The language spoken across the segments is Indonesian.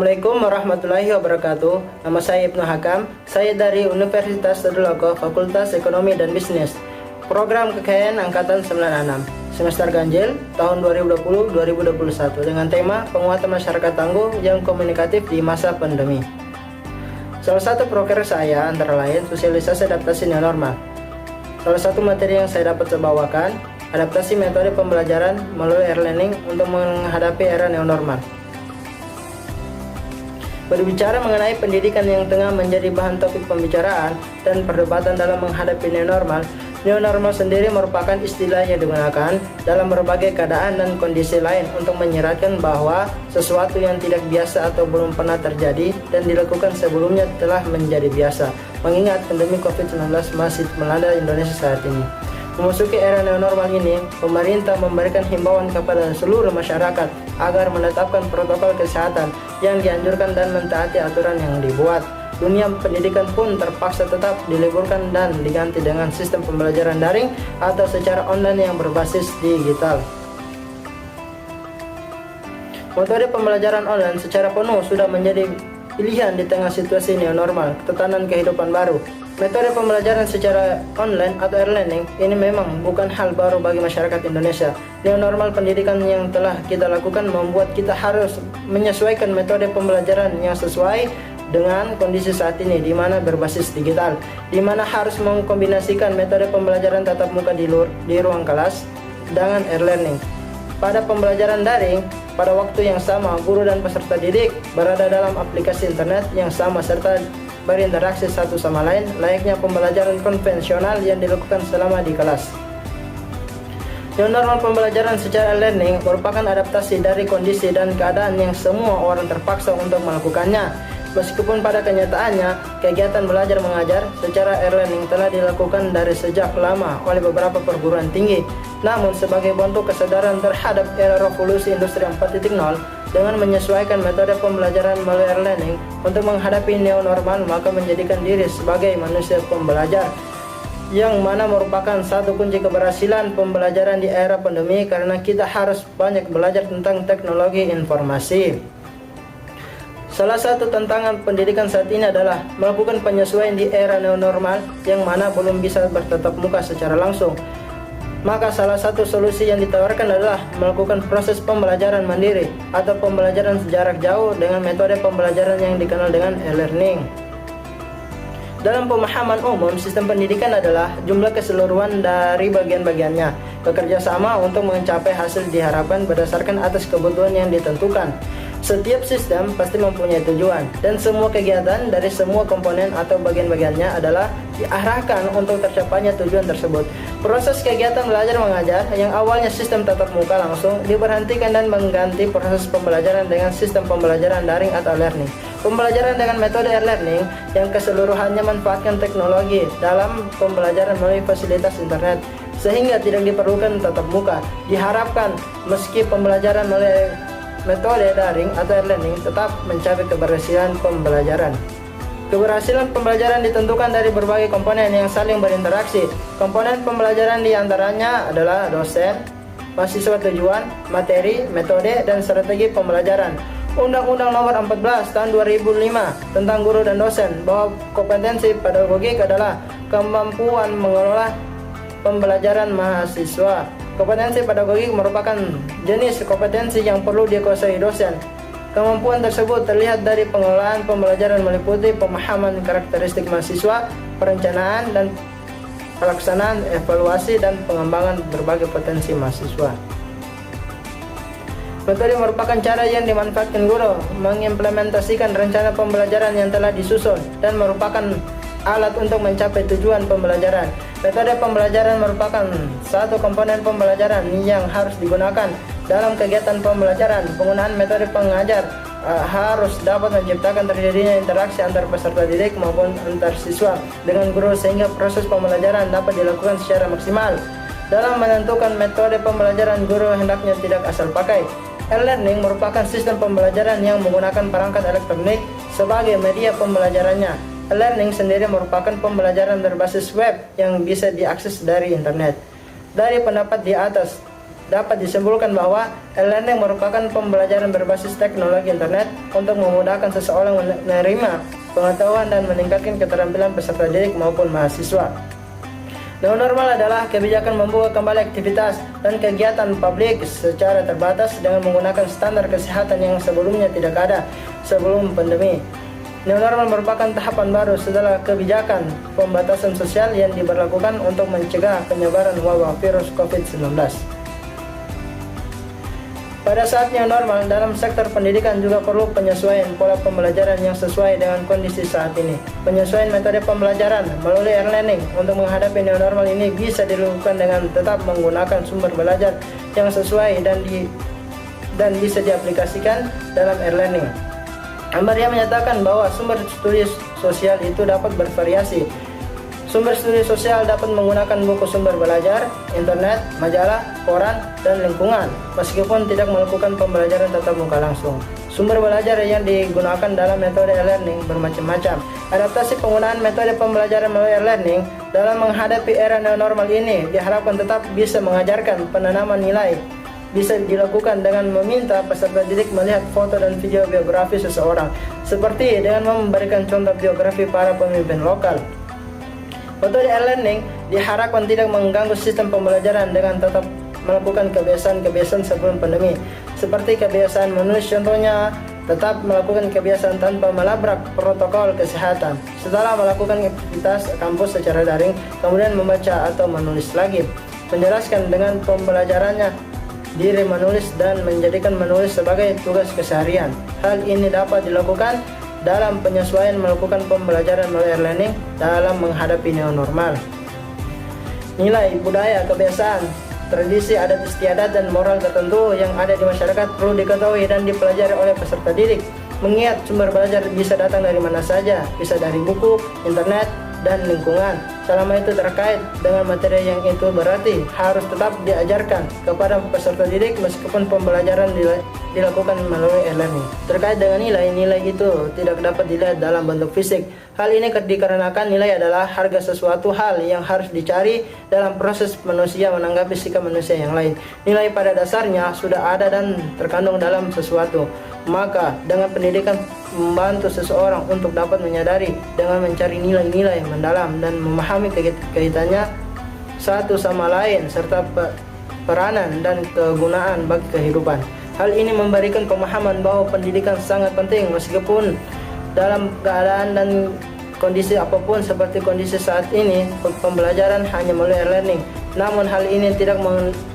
Assalamualaikum warahmatullahi wabarakatuh. Nama saya Ibnu Hakam. Saya dari Universitas Tadulako, Fakultas Ekonomi dan Bisnis. Program KKN Angkatan 96. Semester ganjil tahun 2020-2021 dengan tema penguatan masyarakat tangguh yang komunikatif di masa pandemi. Salah satu proker saya antara lain sosialisasi adaptasi new normal. Salah satu materi yang saya dapat bawakan, adaptasi metode pembelajaran melalui e-learning untuk menghadapi era new normal. Berbicara mengenai pendidikan yang tengah menjadi bahan topik pembicaraan dan perdebatan dalam menghadapi new normal. New normal sendiri merupakan istilah yang digunakan dalam berbagai keadaan dan kondisi lain untuk menyiratkan bahwa sesuatu yang tidak biasa atau belum pernah terjadi dan dilakukan sebelumnya telah menjadi biasa. Mengingat pandemi COVID-19 masih melanda Indonesia saat ini. Memasuki era new normal ini, pemerintah memberikan himbauan kepada seluruh masyarakat agar menetapkan protokol kesehatan yang dianjurkan dan mentaati aturan yang dibuat. Dunia pendidikan pun terpaksa tetap diliburkan dan diganti dengan sistem pembelajaran daring atau secara online yang berbasis digital. Metode pembelajaran online secara penuh sudah menjadi pilihan di tengah situasi new normal, tatanan kehidupan baru. Metode pembelajaran secara online atau e-learning ini memang bukan hal baru bagi masyarakat Indonesia. New normal pendidikan yang telah kita lakukan membuat kita harus menyesuaikan metode pembelajaran yang sesuai dengan kondisi saat ini, di mana berbasis digital, di mana harus mengkombinasikan metode pembelajaran tatap muka di ruang kelas dengan e-learning. Pada pembelajaran daring, pada waktu yang sama, guru dan peserta didik berada dalam aplikasi internet yang sama serta berinteraksi satu sama lain layaknya pembelajaran konvensional yang dilakukan selama di kelas. New normal pembelajaran secara e-learning merupakan adaptasi dari kondisi dan keadaan yang semua orang terpaksa untuk melakukannya. Meskipun pada kenyataannya, kegiatan belajar mengajar secara e-learning telah dilakukan dari sejak lama oleh beberapa perguruan tinggi. Namun sebagai bentuk kesadaran terhadap era revolusi industri 4.0, dengan menyesuaikan metode pembelajaran melalui e-learning untuk menghadapi new normal, maka menjadikan diri sebagai manusia pembelajar, yang mana merupakan satu kunci keberhasilan pembelajaran di era pandemi karena kita harus banyak belajar tentang teknologi informasi. Salah satu tantangan pendidikan saat ini adalah melakukan penyesuaian di era new normal yang mana belum bisa bertatap muka secara langsung. Maka salah satu solusi yang ditawarkan adalah melakukan proses pembelajaran mandiri atau pembelajaran jarak jauh dengan metode pembelajaran yang dikenal dengan e-learning. Dalam pemahaman umum, sistem pendidikan adalah jumlah keseluruhan dari bagian-bagiannya, bekerja sama untuk mencapai hasil diharapkan berdasarkan atas kebutuhan yang ditentukan. Setiap sistem pasti mempunyai tujuan, dan semua kegiatan dari semua komponen atau bagian-bagiannya adalah diarahkan untuk tercapainya tujuan tersebut. Proses kegiatan belajar mengajar yang awalnya sistem tatap muka langsung diberhentikan dan mengganti proses pembelajaran dengan sistem pembelajaran daring atau learning. Pembelajaran dengan metode e-learning yang keseluruhannya manfaatkan teknologi dalam pembelajaran melalui fasilitas internet, sehingga tidak diperlukan tatap muka. Diharapkan meski pembelajaran melalui metode daring atau e-learning tetap mencapai keberhasilan pembelajaran. Keberhasilan pembelajaran ditentukan dari berbagai komponen yang saling berinteraksi. Komponen pembelajaran diantaranya adalah dosen, mahasiswa tujuan, materi, metode, dan strategi pembelajaran. Undang-Undang Nomor 14 Tahun 2005 tentang guru dan dosen bahwa kompetensi pedagogik adalah kemampuan mengelola pembelajaran mahasiswa. Kompetensi pedagogik merupakan jenis kompetensi yang perlu dikuasai dosen. Kemampuan tersebut terlihat dari pengelolaan pembelajaran meliputi pemahaman karakteristik mahasiswa, perencanaan dan pelaksanaan, evaluasi, dan pengembangan berbagai potensi mahasiswa. Metode merupakan cara yang dimanfaatkan guru mengimplementasikan rencana pembelajaran yang telah disusun dan merupakan alat untuk mencapai tujuan pembelajaran. Metode pembelajaran merupakan satu komponen pembelajaran yang harus digunakan dalam kegiatan pembelajaran. Penggunaan metode pengajar harus dapat menciptakan terjadinya interaksi antar peserta didik maupun antar siswa dengan guru sehingga proses pembelajaran dapat dilakukan secara maksimal. Dalam menentukan metode pembelajaran, guru hendaknya tidak asal pakai. E-learning merupakan sistem pembelajaran yang menggunakan perangkat elektronik sebagai media pembelajarannya. E-learning sendiri merupakan pembelajaran berbasis web yang bisa diakses dari internet. Dari pendapat di atas, dapat disimpulkan bahwa e-learning merupakan pembelajaran berbasis teknologi internet untuk memudahkan seseorang menerima pengetahuan dan meningkatkan keterampilan peserta didik maupun mahasiswa. New normal adalah kebijakan membuka kembali aktivitas dan kegiatan publik secara terbatas dengan menggunakan standar kesehatan yang sebelumnya tidak ada sebelum pandemi. New normal merupakan tahapan baru setelah kebijakan pembatasan sosial yang diberlakukan untuk mencegah penyebaran wabah virus COVID-19. Pada saat new normal, dalam sektor pendidikan juga perlu penyesuaian pola pembelajaran yang sesuai dengan kondisi saat ini. Penyesuaian metode pembelajaran melalui e-learning untuk menghadapi new normal ini bisa dilakukan dengan tetap menggunakan sumber belajar yang sesuai dan bisa diaplikasikan dalam e-learning. Ambarya menyatakan bahwa sumber studi sosial itu dapat bervariasi. Sumber studi sosial dapat menggunakan buku sumber belajar, internet, majalah, koran, dan lingkungan, meskipun tidak melakukan pembelajaran tatap muka langsung. Sumber belajar yang digunakan dalam metode e-learning bermacam-macam. Adaptasi penggunaan metode pembelajaran melalui e-learning dalam menghadapi era new normal ini diharapkan tetap bisa mengajarkan penanaman nilai. Bisa dilakukan dengan meminta peserta didik melihat foto dan video biografi seseorang, seperti dengan memberikan contoh biografi para pemimpin lokal. Metode e-learning diharapkan tidak mengganggu sistem pembelajaran dengan tetap melakukan kebiasaan-kebiasaan sebelum pandemi, seperti kebiasaan menulis, contohnya tetap melakukan kebiasaan tanpa melabrak protokol kesehatan. Setelah melakukan aktivitas kampus secara daring, kemudian membaca atau menulis lagi. Menjelaskan dengan pembelajarannya diri menulis dan menjadikan menulis sebagai tugas keseharian. Hal ini dapat dilakukan dalam penyesuaian melakukan pembelajaran melalui e-learning dalam menghadapi new normal. Nilai, budaya, kebiasaan, tradisi, adat istiadat, dan moral tertentu yang ada di masyarakat perlu diketahui dan dipelajari oleh peserta didik. Mengingat sumber belajar bisa datang dari mana saja, bisa dari buku, internet, dan lingkungan. Selama itu terkait dengan materi yang itu berarti harus tetap diajarkan kepada peserta didik meskipun pembelajaran dilakukan melalui e-learning. Terkait dengan nilai itu tidak dapat dilihat dalam bentuk fisik. Hal ini dikarenakan nilai adalah harga sesuatu hal yang harus dicari dalam proses manusia menanggapi sikap manusia yang lain. Nilai pada dasarnya sudah ada dan terkandung dalam sesuatu. Maka dengan pendidikan membantu seseorang untuk dapat menyadari dengan mencari nilai-nilai mendalam dan memahami kaitannya satu sama lain serta peranan dan kegunaan bagi kehidupan. Hal ini memberikan pemahaman bahwa pendidikan sangat penting meskipun dalam keadaan dan kondisi apapun seperti kondisi saat ini, pembelajaran hanya melalui e-learning. Namun hal ini tidak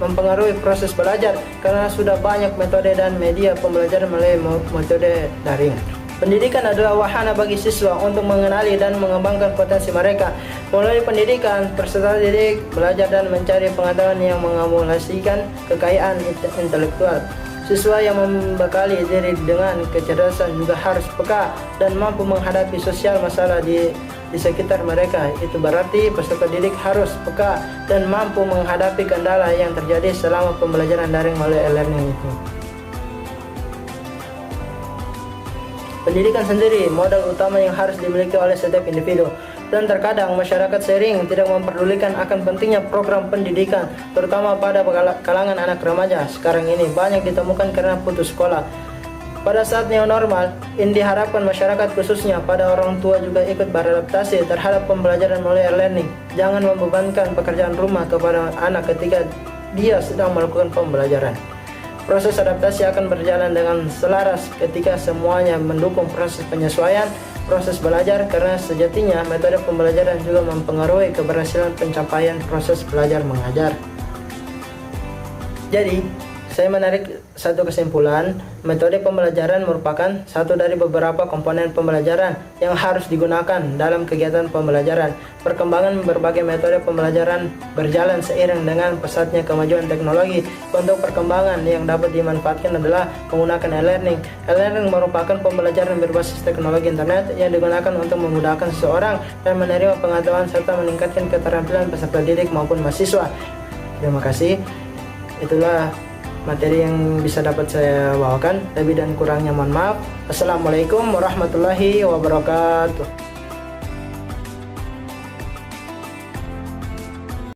mempengaruhi proses belajar karena sudah banyak metode dan media pembelajaran melalui metode daring. Pendidikan adalah wahana bagi siswa untuk mengenali dan mengembangkan potensi mereka. Melalui pendidikan, peserta didik belajar dan mencari pengetahuan yang mengakumulasikan kekayaan intelektual. Siswa yang membekali diri dengan kecerdasan juga harus peka dan mampu menghadapi sosial masalah di sekitar mereka. Itu berarti peserta didik harus peka dan mampu menghadapi kendala yang terjadi selama pembelajaran daring melalui e-learning itu. Pendidikan sendiri modal utama yang harus dimiliki oleh setiap individu. Dan terkadang masyarakat sering tidak memperdulikan akan pentingnya program pendidikan, terutama pada kalangan anak remaja. Sekarang ini banyak ditemukan karena putus sekolah. Pada saat new normal, ini diharapkan masyarakat khususnya pada orang tua juga ikut beradaptasi terhadap pembelajaran melalui e-learning. Jangan membebankan pekerjaan rumah kepada anak ketika dia sedang melakukan pembelajaran. Proses adaptasi akan berjalan dengan selaras ketika semuanya mendukung proses penyesuaian proses belajar, karena sejatinya metode pembelajaran juga mempengaruhi keberhasilan pencapaian proses belajar mengajar. Jadi, saya menarik satu kesimpulan, metode pembelajaran merupakan satu dari beberapa komponen pembelajaran yang harus digunakan dalam kegiatan pembelajaran. Perkembangan berbagai metode pembelajaran berjalan seiring dengan pesatnya kemajuan teknologi. Untuk perkembangan yang dapat dimanfaatkan adalah menggunakan e-learning. E-learning merupakan pembelajaran berbasis teknologi internet yang digunakan untuk memudahkan seseorang dan menerima pengetahuan serta meningkatkan keterampilan peserta didik maupun mahasiswa. Terima kasih. Itulah materi yang bisa dapat saya bawakan. Lebih dan kurangnya mohon maaf. Assalamualaikum warahmatullahi wabarakatuh.